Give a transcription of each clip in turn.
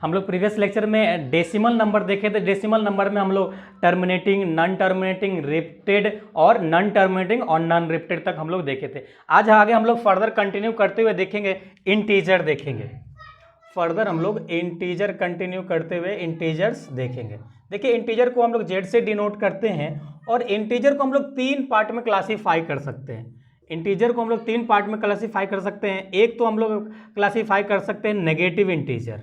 हम लोग previous lecture में डेसिमल नंबर देखे थे। डेसिमल नंबर में हम लोग टर्मिनेटिंग, नॉन टर्मिनेटिंग, रिपीटेड और नॉन टर्मिनेटिंग और नॉन रिपीटेड तक हम लोग देखे थे। आज आगे हम लोग फर्दर कंटिन्यू करते हुए देखेंगे, इंटीजर देखेंगे। फर्दर हम लोग इंटीजर कंटिन्यू करते हुए इंटीजर्स देखेंगे। देखिए इंटीजर को हम लोग जेड से डिनोट करते हैं और इंटीजर को हम लोग 3 पार्ट में क्लासीफाई कर सकते हैं। इंटीजर को हम लोग 3 पार्ट में क्लासीफाई कर सकते हैं। एक तो हम लोग क्लासीफाई कर सकते हैं नेगेटिव इंटीजर,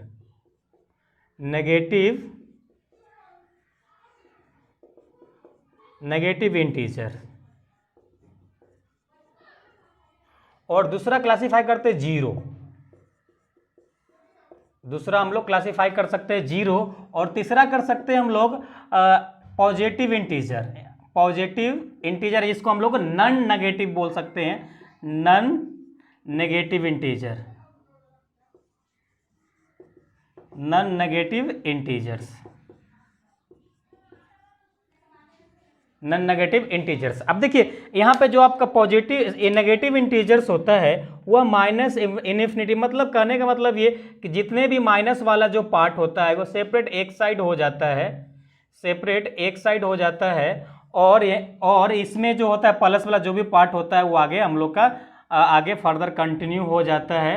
नेगेटिव इंटीजर, और दूसरा क्लासीफाई करते हैं जीरो। दूसरा हम लोग क्लासीफाई कर सकते हैं जीरो, और तीसरा कर सकते हैं हम लोग पॉजिटिव इंटीजर। पॉजिटिव इंटीजर जिसको हम लोग नॉन नेगेटिव बोल सकते हैं, non negative integer, non negative integers, non negative integers. अब देखिए यहाँ पे जो आपका पॉजिटिव नेगेटिव इंटीजर्स होता है वह माइनस इनफिनिटी, मतलब कहने का मतलब ये कि जितने भी माइनस वाला जो पार्ट होता है वो सेपरेट एक साइड हो जाता है, सेपरेट एक साइड हो जाता है, और इसमें जो होता है प्लस वाला जो भी पार्ट होता है वो आगे हम लोग का आगे फर्दर कंटिन्यू हो जाता है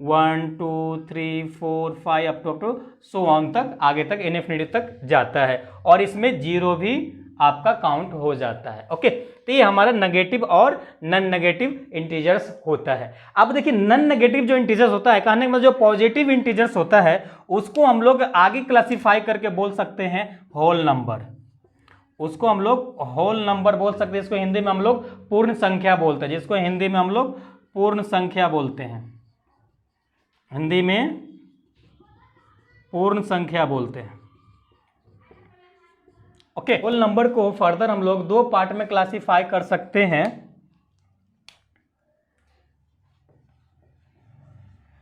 1 2 3 4 5 अप टू सो ऑन तक, आगे तक इनफिनिटी तक जाता है, और इसमें जीरो भी आपका काउंट हो जाता है। ओके, तो ये हमारा नेगेटिव और नॉन नेगेटिव इंटीजर्स होता है। अब देखिए नॉन नेगेटिव जो इंटीजर्स होता है, कहने में जो पॉजिटिव इंटीजर्स होता है उसको हम लोग आगे क्लासीफाई करके बोल सकते हैं होल नंबर। उसको हम लोग होल नंबर बोल सकते हैं, इसको हिंदी में हम लोग पूर्ण संख्या बोलते हैं, जिसको हिंदी में हम लोग पूर्ण संख्या बोलते हैं, हिंदी में पूर्ण संख्या बोलते हैं। ओके, होल नंबर को फर्दर हम लोग 2 पार्ट में क्लासीफाई कर सकते हैं।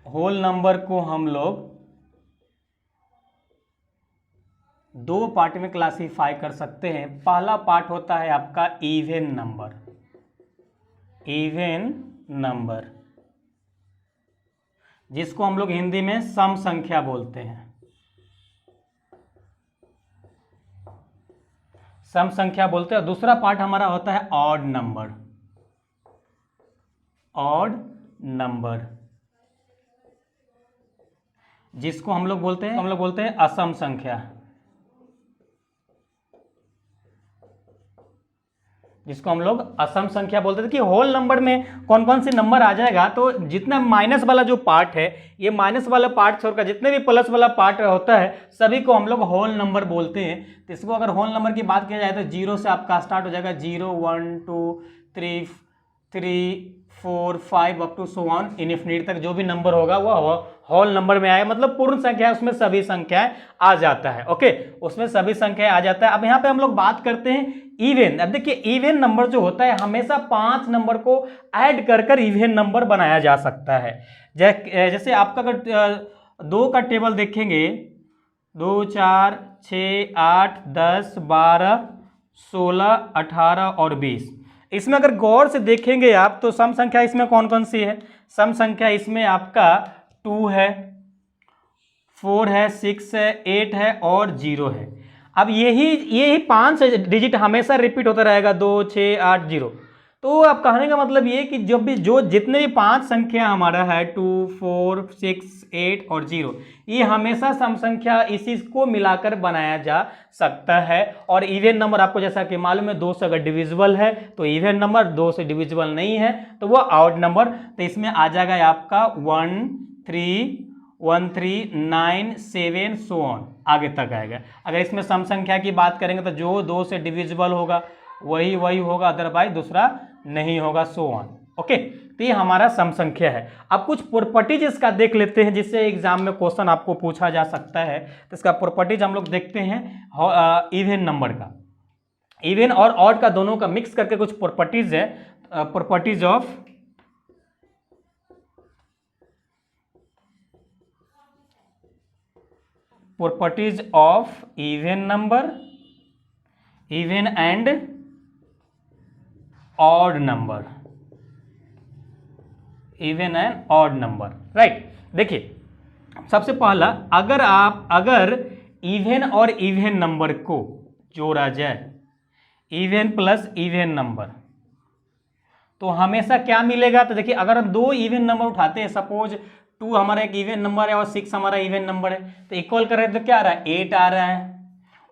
होल नंबर को हम लोग 2 पार्ट में क्लासीफाई कर सकते हैं। पहला पार्ट होता है आपका इवन नंबर, इवन नंबर जिसको हम लोग हिंदी में सम संख्या बोलते हैं, सम संख्या बोलते हैं। दूसरा पार्ट हमारा होता है ऑड नंबर, ऑड नंबर जिसको हम लोग बोलते हैं असम संख्या, जिसको हम लोग असम संख्या बोलते थे। कि होल नंबर में कौन कौन से नंबर आ जाएगा, तो जितना माइनस वाला जो पार्ट है, ये माइनस वाला पार्ट छोड़कर जितने भी प्लस वाला पार्ट होता है सभी को हम लोग होल नंबर बोलते हैं। तो इसको अगर होल नंबर की बात किया जाए तो जीरो से आपका स्टार्ट हो जाएगा, 0 1 2 3 4 5 up to so on infinity तक जो भी नंबर होगा वो होल नंबर में आएगा, मतलब पूर्ण संख्या है, उसमें सभी संख्याएं आ जाता है। ओके, उसमें सभी संख्याएं आ जाता है। अब यहाँ पे हम लोग बात करते हैं इवन। अब देखिए इवन नंबर जो होता है हमेशा 5 नंबर को ऐड कर कर इवन नंबर बनाया जा सकता है। जैसे आपका अगर 2 का टेबल देखेंगे, 2 4 6 8 10 12 16 18 और 20, इसमें अगर गौर से देखेंगे आप तो सम संख्या इसमें कौन कौन सी है? सम संख्या इसमें आपका 2 है, 4 है, 6 है, 8 है और 0 है। अब यही 5 डिजिट हमेशा रिपीट होता रहेगा, 2 6 8 0। तो अब कहने का मतलब ये कि जब भी जितने भी 5 संख्या हमारा है 2 4 6 8 और 0, ये हमेशा सम संख्या इसी को मिलाकर बनाया जा सकता है। और इवन नंबर आपको जैसा कि मालूम है 2 से अगर डिविजिबल है तो इवन नंबर, 2 से डिविजिबल नहीं है तो वो ऑड नंबर। तो इसमें आ जाएगा आपका 1 3 1 3 9 7 सो ऑन, आगे तक आएगा। अगर इसमें सम संख्या की बात करेंगे तो जो 2 से डिविजिबल होगा वही होगा, अदरवाइज दूसरा नहीं होगा, सो ऑन। ओके, तो ये हमारा सम संख्या है। अब कुछ प्रॉपर्टीज इसका देख लेते हैं जिससे एग्जाम में क्वेश्चन आपको पूछा जा सकता है। तो इसका प्रॉपर्टीज हम लोग देखते हैं इवन नंबर का, इवन और ऑड का दोनों का मिक्स करके कुछ प्रॉपर्टीज है। Properties of even number, even and odd number, even and odd number, right. देखिए सबसे पहला, अगर इवन और इवन नंबर को जोड़ा जाए, इवन प्लस इवन नंबर, तो हमेशा क्या मिलेगा? तो देखिए, अगर हम दो इवन नंबर उठाते हैं, सपोज 2 हमारा एक इवन नंबर है और 6 हमारा इवन नंबर है, तो इक्वल कर रहे हैं तो क्या आ रहा है? 8 आ रहा है।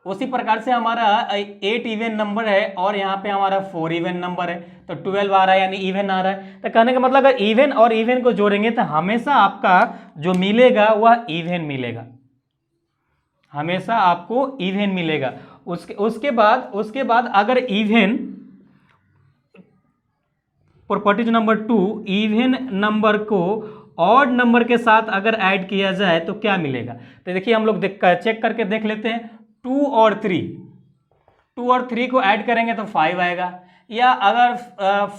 उसी प्रकार से हमारा 8 इवन नंबर है और यहाँ पे हमारा 4 इवन नंबर है, तो 12 आ रहा है, यानी इवन आ रहा है। तो कहने का मतलब अगर इवन और इवन को जोड़ेंगे तो हमेशा आपका जो मिलेगा वह इवन मिलेगा, हमेशा आपको इवन मिलेगा। उसके बाद अगर even, properties number 2, even number को ऑड नंबर के साथ अगर ऐड किया जाए तो क्या मिलेगा? तो देखिए, हम लोग चेक करके देख लेते हैं। 2 और 3 को ऐड करेंगे तो 5 आएगा, या अगर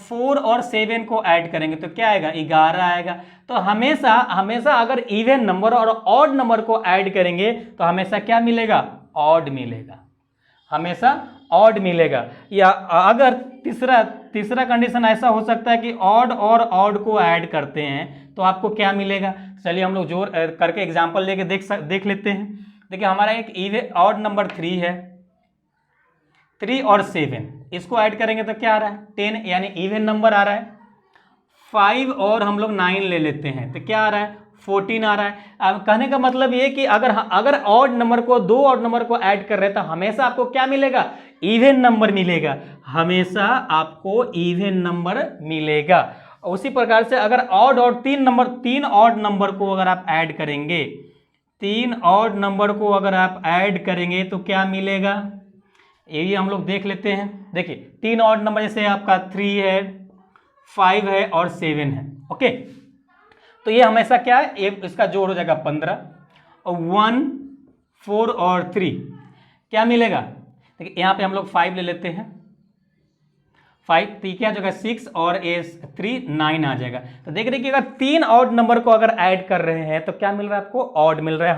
4 और 7 को ऐड करेंगे तो क्या आएगा? 11 आएगा। तो हमेशा अगर इवन नंबर और ऑड नंबर को ऐड करेंगे तो हमेशा क्या मिलेगा? ऑड मिलेगा, हमेशा ऑड मिलेगा। या अगर तीसरा कंडीशन ऐसा हो सकता है कि ऑड और ऑड को ऐड करते हैं तो आपको क्या मिलेगा? चलिए हम लोग जोड़ करके एग्जांपल लेके देख लेते हैं। देखिए, हमारा एक इवन ऑड नंबर 3 है, 3 और 7 इसको ऐड करेंगे तो क्या आ रहा है? 10, यानी इवन नंबर आ रहा है। 5 और हम लोग 9 ले लेते हैं तो क्या आ रहा है? 14 आ रहा है। अब कहने का मतलब ये कि अगर ऑड नंबर को, दो ऑड नंबर को ऐड कर रहे हैं तो हमेशा आपको क्या मिलेगा? इवन नंबर मिलेगा, हमेशा आपको इवन नंबर मिलेगा। उसी प्रकार से अगर ऑड और 3 ऑड नंबर को अगर आप ऐड करेंगे, 3 ऑड नंबर को अगर आप ऐड करेंगे तो क्या मिलेगा? यही हम लोग देख लेते हैं। देखिए, 3 ऑड नंबर जैसे आपका 3 है, 5 है और 7 है। ओके, तो ये हमेशा क्या है? इसका जोड़ हो जाएगा 15, और 1, 4 और 3 क्या मिलेगा? देखिए, यहाँ पे हम लोग 5 ले लेते हैं, 5 तो क्या हो जाएगा? 6 और 3 9 आ जाएगा। तो देख रहे हैं कि अगर 3 ऑड नंबर को अगर ऐड कर रहे हैं तो क्या मिल रहा है आपको? ऑड मिल रहा है,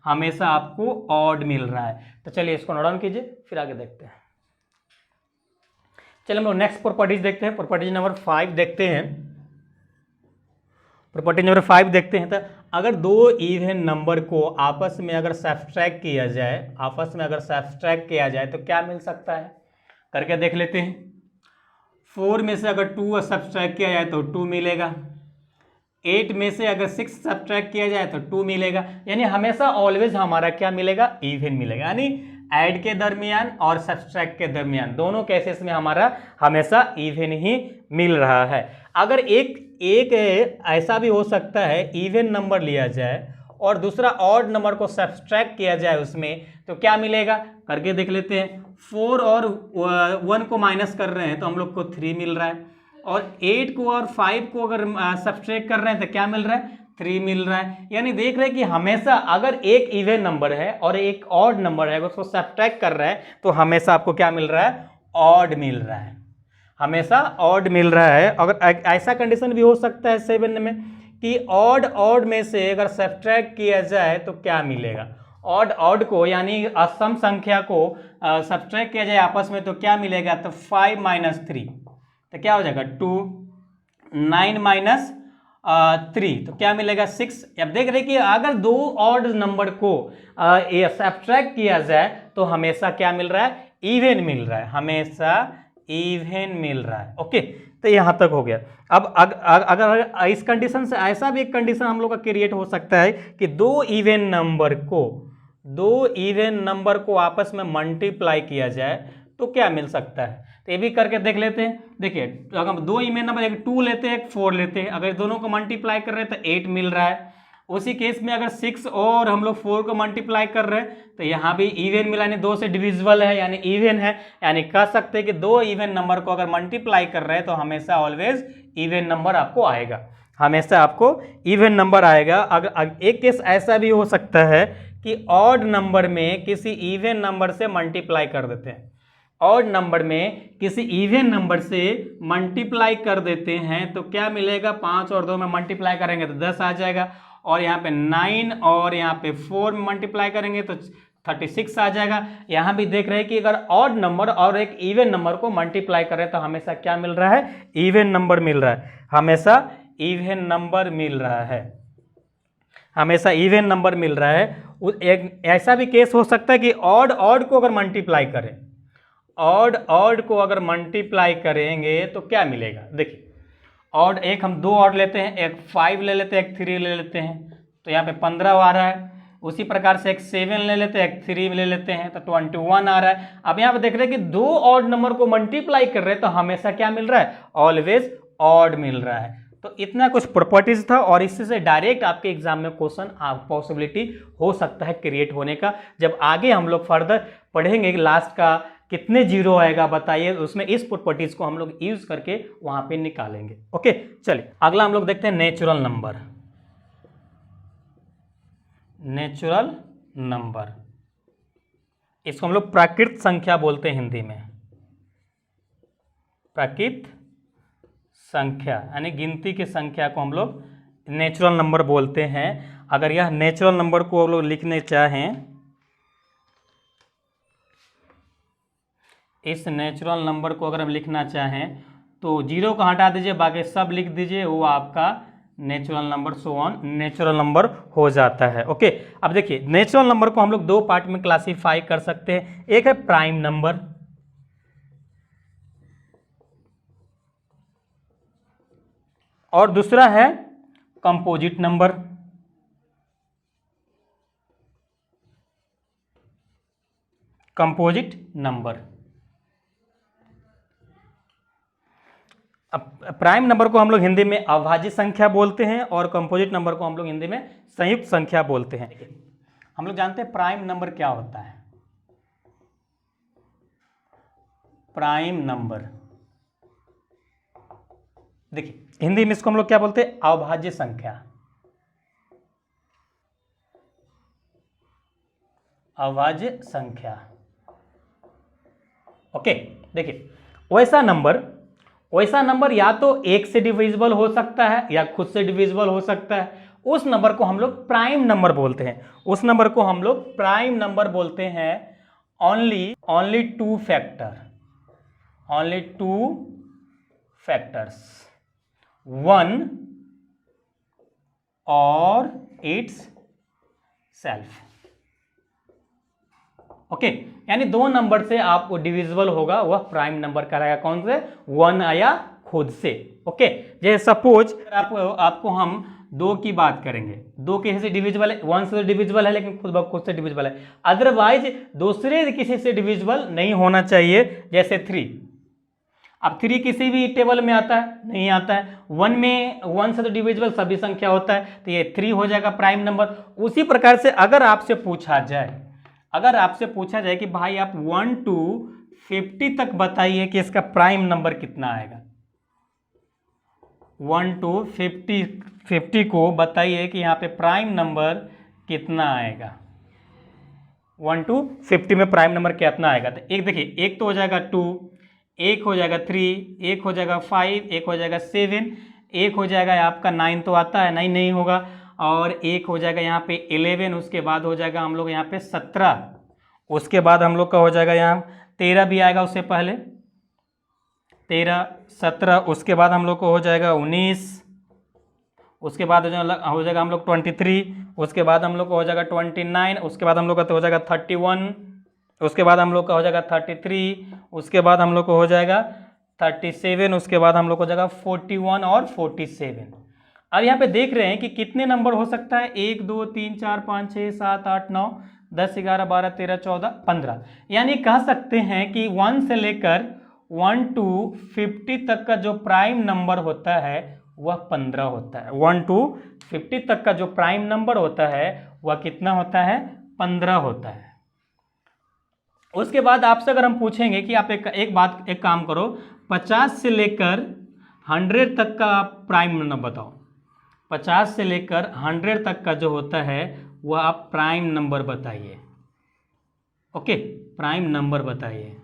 हमेशा आपको ऑड मिल रहा है। तो चलिए इसको नोट डाउन कीजिए, फिर आगे देखते हैं। चलिए हम लोग नेक्स्ट प्रॉपर्टीज देखते हैं, प्रॉपर्टीज नंबर 5 देखते हैं। प्रॉपर्टी नंबर 5 देखते हैं। तो अगर दो इवन नंबर को आपस में अगर सब्ट्रैक्ट किया जाए तो क्या मिल सकता है? करके देख लेते हैं। 4 में से अगर 2 सब्ट्रैक्ट किया जाए तो 2 मिलेगा, 8 में से अगर 6 सब्ट्रैक्ट किया जाए तो 2 मिलेगा, यानी हमेशा ऑलवेज हमारा क्या मिलेगा? इवन मिलेगा। यानी ऐड के दरमियान और सब्ट्रैक्ट के दरमियान दोनों केसेस में हमारा हमेशा इवन ही मिल रहा है। अगर एक ऐसा भी हो सकता है इवन नंबर लिया जाए और दूसरा ऑड नंबर को सब्ट्रैक्ट किया जाए उसमें, तो क्या मिलेगा? करके देख लेते हैं। 4 और 1 को माइनस कर रहे हैं तो हम लोग को 3 मिल रहा है, और 8 को और 5 को अगर सब्ट्रैक्ट कर रहे हैं तो क्या मिल रहा है? 3 मिल रहा है। यानी देख रहे हैं कि हमेशा अगर एक इवन नंबर है और एक ऑड नंबर है, उसको सब्ट्रैक्ट कर रहे हैं तो हमेशा आपको क्या मिल रहा है? ऑड मिल रहा है, हमेशा ऑड मिल रहा है। अगर ऐसा कंडीशन भी हो सकता है 7 में कि ऑड में से अगर सब्ट्रैक्ट किया जाए तो क्या मिलेगा? ऑड को यानी असम संख्या को सब्ट्रैक्ट किया जाए आपस में तो क्या मिलेगा? तो 5 - 3 तो क्या हो जाएगा? 2, 9 - 3 तो क्या मिलेगा? 6। अब देख रहे कि अगर दो ऑड नंबर को सब्ट्रैक्ट किया जाए तो हमेशा क्या मिल रहा है? इवन मिल रहा है, हमेशा इवन मिल रहा है। ओके, तो यहां तक हो गया। अब अगर इस कंडीशन से ऐसा भी एक कंडीशन हम लोग का क्रिएट हो सकता है कि दो इवन नंबर को आपस में मल्टीप्लाई किया जाए तो क्या मिल सकता है? तो ये भी करके देख लेते हैं। देखिए, अगर हम दो इवन नंबर, एक 2 लेते हैं, एक 4 लेते हैं, अगर दोनों को मल्टीप्लाई कर रहे हैं तो 8 मिल रहा है। उसी केस में अगर 6 और हम लोग 4 को मल्टीप्लाई कर रहे हैं तो यहाँ भी इवन मिला, यानी 2 से डिविजिबल है, यानी इवन है। यानी कह सकते हैं कि दो इवन नंबर को अगर मल्टीप्लाई कर रहे हैं तो हमेशा ऑलवेज इवन नंबर आपको आएगा, हमेशा आपको इवन नंबर आएगा। अगर एक केस ऐसा भी हो सकता है कि ऑड नंबर में किसी इवन नंबर से मल्टीप्लाई कर देते हैं, ऑड नंबर में किसी इवन नंबर से मल्टीप्लाई कर देते हैं तो क्या मिलेगा? 5 और 2 में मल्टीप्लाई करेंगे तो 10 आ जाएगा, और यहाँ पे 9 और यहाँ पे 4 में मल्टीप्लाई करेंगे तो 36 आ जाएगा। यहाँ भी देख रहे हैं कि अगर ऑड नंबर और एक इवन नंबर को मल्टीप्लाई करें तो हमेशा क्या मिल रहा है? इवन नंबर मिल रहा है, हमेशा इवन नंबर मिल रहा है। हमेशा इवन नंबर मिल रहा है। एक ऐसा भी केस हो सकता है कि ऑड ऑड को अगर मल्टीप्लाई करें, ऑड ऑड को अगर मल्टीप्लाई करेंगे तो क्या मिलेगा। देखिए ऑड, एक हम दो ऑड लेते हैं, एक 5 ले लेते हैं, एक 3 ले लेते हैं, तो यहाँ पे 15 आ रहा है। उसी प्रकार से एक 7 ले लेते हैं, एक 3 ले लेते हैं, तो 21 आ रहा है। अब यहाँ पे देख रहे हैं कि दो ऑड नंबर को मल्टीप्लाई कर रहे हैं तो हमेशा क्या मिल रहा है, ऑलवेज ऑड मिल रहा है। तो इतना कुछ प्रॉपर्टीज था और इससे से डायरेक्ट आपके एग्जाम में क्वेश्चन पॉसिबिलिटी हो सकता है क्रिएट होने का। जब आगे हम लोग फर्दर पढ़ेंगे लास्ट का कितने जीरो आएगा बताइए, उसमें इस प्रॉपर्टीज को हम लोग यूज करके वहां पे निकालेंगे। ओके चलिए अगला हम लोग देखते हैं नेचुरल नंबर। नेचुरल नंबर इसको हम लोग प्राकृत संख्या बोलते हैं हिंदी में। प्राकृत संख्या यानी गिनती की संख्या को हम लोग नेचुरल नंबर बोलते हैं। अगर यह नेचुरल नंबर को हम लोग लिखने चाहें, इस नेचुरल नंबर को अगर हम लिखना चाहें तो जीरो को हटा दीजिए, बाकी सब लिख दीजिए, वो आपका natural number so on natural number हो जाता है। ओके अब देखिए नेचुरल नंबर को हम लोग दो पार्ट में क्लासीफाई कर सकते हैं। एक है प्राइम नंबर और दूसरा है कंपोजिट नंबर। कंपोजिट नंबर, अब प्राइम नंबर को हम लोग हिंदी में अभाज्य संख्या बोलते हैं और कंपोजिट नंबर को हम लोग हिंदी में संयुक्त संख्या बोलते हैं। हम लोग जानते हैं प्राइम नंबर क्या होता है। प्राइम नंबर देखिए हिंदी में इसको हम लोग क्या बोलते हैं, अभाज्य संख्या। अभाज्य संख्या ओके देखिए वैसा नंबर या तो एक से डिविजिबल हो सकता है या खुद से डिविजिबल हो सकता है। उस नंबर को हम लोग प्राइम नंबर बोलते हैं। उस नंबर को हम लोग प्राइम नंबर बोलते हैं। ओनली टू फैक्टर्स 1 और इट्स सेल्फ। ओके यानी दो नंबर से आपको डिविजिबल होगा वह प्राइम नंबर कराएगा। कौन से, 1 आया खुद से। ओके जैसे सपोज आपको हम दो की बात करेंगे, दो किसी से डिविजिबल है, 1 से डिविजिबल है लेकिन खुद से डिविजिबल है। अदरवाइज दूसरे किसी से डिविजिबल नहीं होना चाहिए। जैसे 3, अब 3 किसी भी टेबल में आता है, नहीं आता है। 1 से तो डिविजिबल सभी संख्या होता है, तो ये 3 हो जाएगा प्राइम नंबर। उसी प्रकार से अगर आपसे पूछा जाए कि भाई आप 1 to 50 तक बताइए कि इसका प्राइम नंबर कितना आएगा, 1 to 50 को बताइए कि यहाँ पे प्राइम नंबर कितना आएगा। 1 to 50 में प्राइम नंबर कितना आएगा, तो एक देखिए, एक तो हो जाएगा 2, एक हो जाएगा 3, एक हो जाएगा 5, एक हो जाएगा 7, एक हो जाएगा आपका 9 तो आता है, 9 नहीं होगा, और एक हो जाएगा यहाँ पे 11, उसके बाद हो जाएगा हम लोग यहाँ पे 17, उसके बाद हम लोग का हो जाएगा यहाँ 13 भी आएगा उससे पहले, 13, 17, उसके बाद हम लोग को हो जाएगा 19, उसके बाद हो जाएगा हम लोग 23, उसके बाद हम लोग को हो जाएगा 29, उसके बाद हम लोग का हो जाएगा 31, उसके बाद हम लोग का हो जाएगा 33, उसके बाद हम लोग को हो जाएगा 37, उसके बाद हम लोग को हो जाएगा 41 और 47। अब यहाँ पे देख रहे हैं कि कितने नंबर हो सकता है, 1 2 3 4 5 6 7 8 9 10 11 12 13 14 15। यानी कह सकते हैं कि 1 से लेकर 1 to 50 तक का जो प्राइम नंबर होता है वह 15 होता है। 1 to 50 तक का जो प्राइम नंबर होता है वह कितना होता है, 15 होता है। उसके बाद आपसे अगर हम पूछेंगे कि आप एक काम करो, 50 से लेकर 100 तक का प्राइम नंबर बताओ, 50 से लेकर 100 तक का जो होता है वह आप प्राइम नंबर बताइए। ओके प्राइम नंबर बताइए।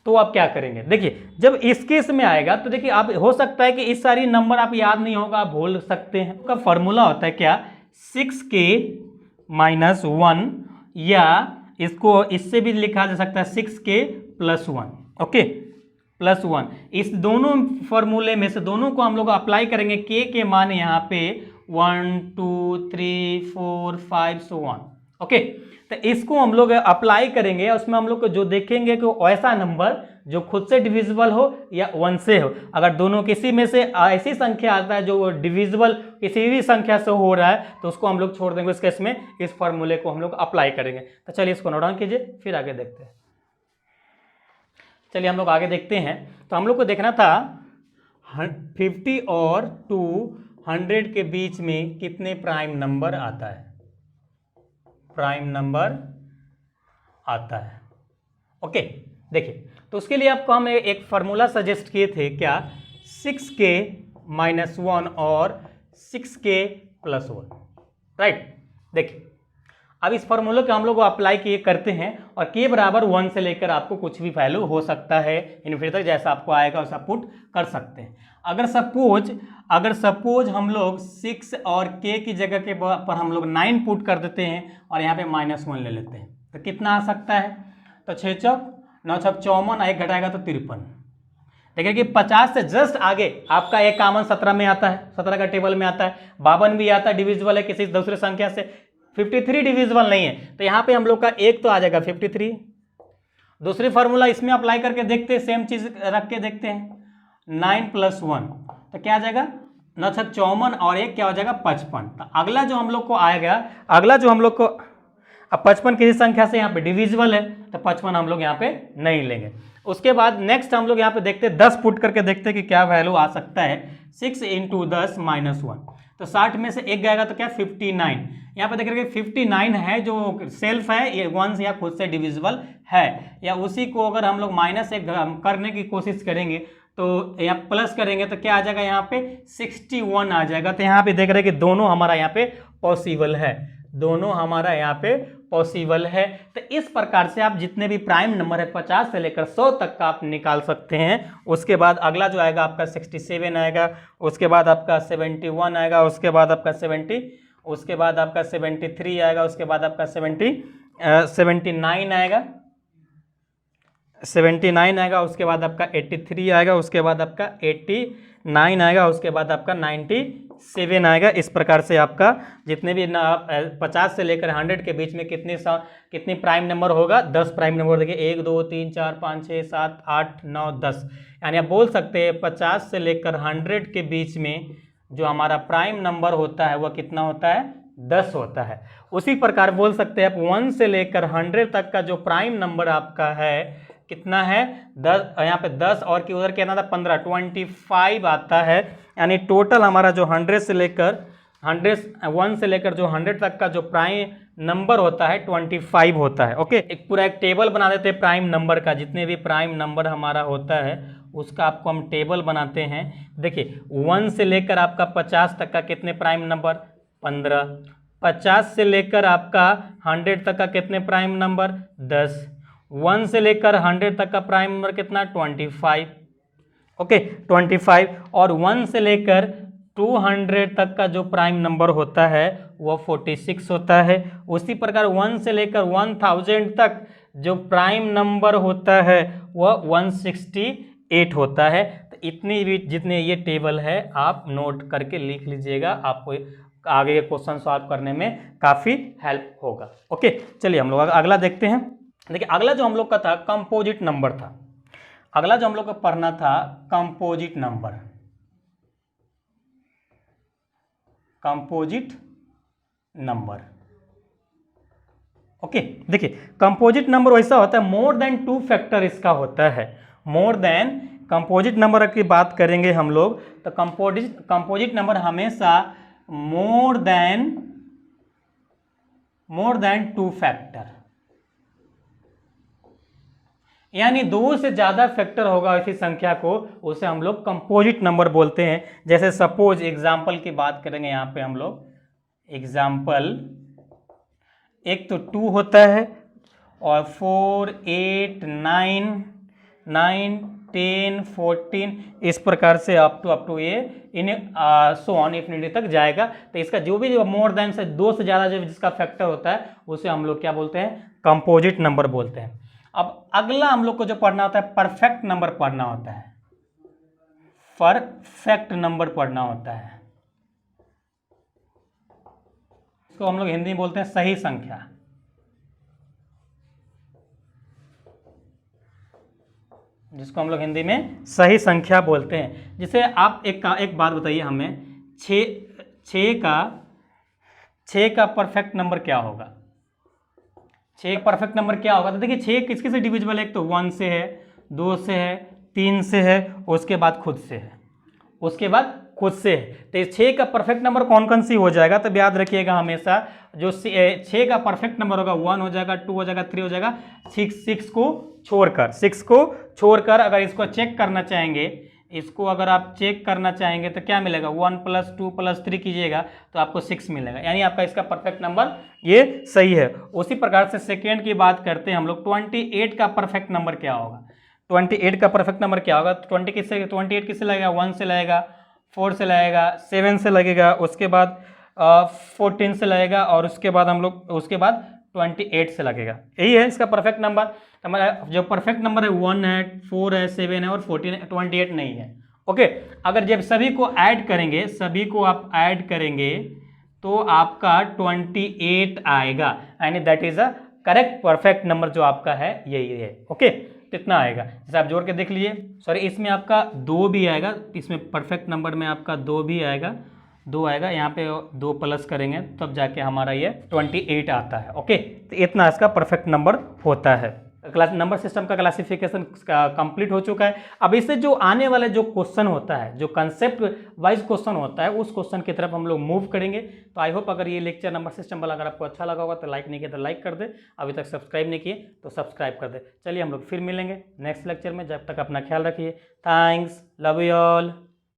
तो आप क्या करेंगे, देखिए जब इस केस में आएगा तो देखिए आप हो सकता है कि इस सारी नंबर आप याद नहीं होगा, आप भूल सकते हैं। उसका फॉर्मूला होता है क्या, 6k - 1, या इसको इससे भी लिखा जा सकता है 6k + 1। Okay plus 1। इस दोनों फॉर्मूले में से दोनों को हम लोग अप्लाई करेंगे, के मान यहाँ पे 1 2 3 4 5 सो ऑन। ओके, तो इसको हम लोग अप्लाई करेंगे, उसमें हम लोग को जो देखेंगे कि ऐसा नंबर जो खुद से डिविजिबल हो या 1 से हो। अगर दोनों किसी में से ऐसी संख्या आता है जो डिविजिबल किसी भी संख्या से हो रहा है तो उसको हम लोग छोड़ देंगे। इस केस में इस फॉर्मूले को हम लोग अप्लाई करेंगे। तो चलिए इसको नोट डाउन कीजिए, फिर आगे देखते हैं। चलिए हम लोग आगे देखते हैं। तो हम लोग को देखना था 50 और 200 के बीच में कितने प्राइम नंबर आता है, प्राइम नंबर आता है। ओके, देखिए, तो उसके लिए आपको हम एक फार्मूला सजेस्ट किए थे, क्या, 6k - 1 और 6k + 1, राइट। देखिए, अब इस फार्मूले को हम लोग अप्लाई किए करते हैं और k बराबर 1 से लेकर आपको कुछ भी वैल्यू हो सकता है इन्फिनिटी तक, जैसा आपको आएगा वैसा पुट कर सकते हैं। अगर सपोज हम लोग 6 और k की जगह के पर हम लोग 9 पुट कर देते हैं और यहाँ पे -1 ले लेते हैं तो कितना आ सकता है? तो 6 चौक 9 छक 54, 1 घटाएगा तो 53। देखिए कि 50 से जस्ट आगे आपका एक कॉमन 17 में आता है, 17 का टेबल में आता है, 52 भी आता है, डिविजिबल है किसी दूसरे संख्या से। 53 डिविजिबल नहीं है, तो यहाँ पे हम लोग का एक तो आ जाएगा 53। दूसरी फार्मूला इसमें अप्लाई करके देखते हैं, सेम चीज रख के देखते हैं, 9 + 1 तो क्या आ जाएगा? 9 छक 54 और एक क्या हो जाएगा? 55। तो अगला जो हम लोग को आएगा, अब 55 किसी संख्या से यहाँ पे डिविजिबल है तो 55 हम लोग यहाँ पे नहीं लेंगे। उसके बाद नेक्स्ट हम लोग यहाँ पे देखते हैं, 10 पुट करके देखते हैं कि क्या वैल्यू आ सकता है। 6 × 10 - 1 तो 60 में से एक गएगा तो क्या? 59। यहाँ पे देख रहे 59 है जो सेल्फ है, ये 1 या खुद से डिविजिबल है, या उसी को अगर हम लोग -1 करने की कोशिश करेंगे तो या प्लस करेंगे तो क्या आ जाएगा? यहाँ पे 61 आ जाएगा। तो यहाँ पे देख रहे हैं कि दोनों हमारा यहाँ पे पॉसिबल है, दोनों हमारा यहाँ पे पॉसिबल है। तो इस प्रकार से आप जितने भी प्राइम नंबर है 50 से लेकर 100 तक का आप निकाल सकते हैं। उसके बाद अगला जो आएगा आपका 67 आएगा, उसके बाद आपका 71 आएगा, उसके बाद आपका 73 आएगा, उसके बाद आपका 79 आएगा, 79 आएगा, उसके बाद आपका 83 आएगा, उसके बाद आपका 89 आएगा, उसके बाद आपका 97 आएगा। इस प्रकार से आपका जितने भी 50 से लेकर 100 के बीच में कितनी प्राइम नंबर होगा? 10 प्राइम नंबर। देखिए 1 2 3 4 5 6 7 8 9 10, यानी आप बोल सकते हैं 50 से लेकर 100 के बीच में जो हमारा प्राइम नंबर होता है वह कितना होता है? 10 होता है। उसी प्रकार बोल सकते हैं आप 1 से लेकर 100 तक का जो प्राइम नंबर आपका है कितना है? 10, यहाँ पे 10 और की उधर कितना था? 15, 25 आता है। यानी टोटल हमारा जो 1 से लेकर जो 100 तक का जो प्राइम नंबर होता है 25 होता है। ओके, एक पूरा एक टेबल बना देते हैं प्राइम नंबर का, जितने भी प्राइम नंबर हमारा होता है उसका आपको हम टेबल बनाते हैं। देखिए 1 से लेकर आपका 50 तक का कितने प्राइम नंबर? 15। 50 से लेकर आपका 100 तक का कितने प्राइम नंबर? 10। 1 से लेकर 100 तक का प्राइम नंबर कितना? 25। ओके, 25। और 1 से लेकर 200 तक का जो प्राइम नंबर होता है वह 46 होता है। उसी प्रकार 1 से लेकर 1000 तक जो प्राइम नंबर होता है वह 168 होता है। तो इतनी भी जितने ये टेबल है आप नोट करके लिख लीजिएगा, आपको आगे क्वेश्चन सॉल्व करने में काफ़ी हेल्प होगा। ओके, चलिए हम लोग अगला देखते हैं। देखिए अगला जो हम लोग का था कंपोजिट नंबर था। अगला जो हम लोग को पढ़ना था composite number. Composite number, okay. देखिए कंपोजिट नंबर वैसा होता है, मोर देन 2 फैक्टर इसका होता है। मोर देन कंपोजिट नंबर की बात करेंगे हम लोग तो कंपोजिट नंबर हमेशा मोर देन 2 फैक्टर, यानी 2 से ज़्यादा फैक्टर होगा इसी संख्या को, उसे हम लोग कंपोजिट नंबर बोलते हैं। जैसे सपोज एग्जाम्पल की बात करेंगे, यहाँ पे हम लोग एग्जाम्पल, एक तो 2 होता है और 4 8 9 10 14 इस प्रकार से अप टू ये इन सो ऑन इन्फिनिटी तक जाएगा। तो इसका जो भी मोर देन से 2 से ज़्यादा जो जिसका फैक्टर होता है उसे हम लोग क्या बोलते हैं? कंपोजिट नंबर बोलते हैं। अब अगला हम लोग को जो पढ़ना होता है परफेक्ट नंबर पढ़ना होता है, परफेक्ट नंबर पढ़ना होता है। इसको हम लोग हिंदी में बोलते हैं सही संख्या। जिसको हम लोग हिंदी में सही संख्या बोलते हैं। जिसे आप एक बात बताइए हमें, छः का परफेक्ट नंबर क्या होगा? 6 परफेक्ट नंबर क्या होगा? तो देखिए 6 किसके से डिविजिबल है? एक तो 1 से है, 2 से है, 3 से है, उसके बाद खुद से है, उसके बाद खुद से है। तो 6 का परफेक्ट नंबर कौन कौन सी हो जाएगा? तो याद रखिएगा हमेशा, जो 6 का परफेक्ट नंबर होगा 1 हो जाएगा, 2 हो जाएगा, 3 हो जाएगा, 6 को छोड़कर अगर इसको चेक करना चाहेंगे, इसको अगर आप चेक करना चाहेंगे तो क्या मिलेगा? 1 + 2 + 3 कीजिएगा तो आपको 6 मिलेगा, यानी आपका इसका परफेक्ट नंबर ये सही है। उसी प्रकार से सेकेंड की बात करते हैं हम लोग, 28 का परफेक्ट नंबर क्या होगा? 28 का परफेक्ट नंबर क्या होगा? 28 किससे लगेगा? 1 से लगेगा, 4 से लगेगा, 7 से लगेगा, उसके बाद 14 से लगेगा, और उसके बाद 28 से लगेगा। यही है इसका परफेक्ट नंबर। हमारा जो परफेक्ट नंबर है 1 है, 4 है, 7 है और 14 है, 28 नहीं है। ओके, अगर जब सभी को ऐड करेंगे, सभी को आप ऐड करेंगे तो आपका 28 आएगा, यानी that is a correct perfect number जो आपका है यही है। ओके, कितना आएगा? जैसे आप जोड़ के देख लीजिए, सॉरी इसमें आपका 2 भी आएगा, इसमें परफेक्ट नंबर में आपका 2 भी आएगा, 2 आएगा, यहाँ पे 2 प्लस करेंगे तब जाके हमारा ये 28 आता है। ओके, तो इतना इसका परफेक्ट नंबर होता है। नंबर सिस्टम का क्लासिफिकेशन कंप्लीट हो चुका है। अब इससे जो आने वाला जो क्वेश्चन होता है, जो कंसेप्ट वाइज क्वेश्चन होता है, उस क्वेश्चन की तरफ हम लोग मूव करेंगे। तो आई होप अगर ये लेक्चर नंबर सिस्टम वाला अगर आपको अच्छा लगा होगा तो लाइक नहीं किया तो लाइक कर दे, अभी तक सब्सक्राइब नहीं किए तो सब्सक्राइब कर दे। चलिए हम लोग फिर मिलेंगे नेक्स्ट लेक्चर में, जब तक अपना ख्याल रखिए। Thanks, love you all.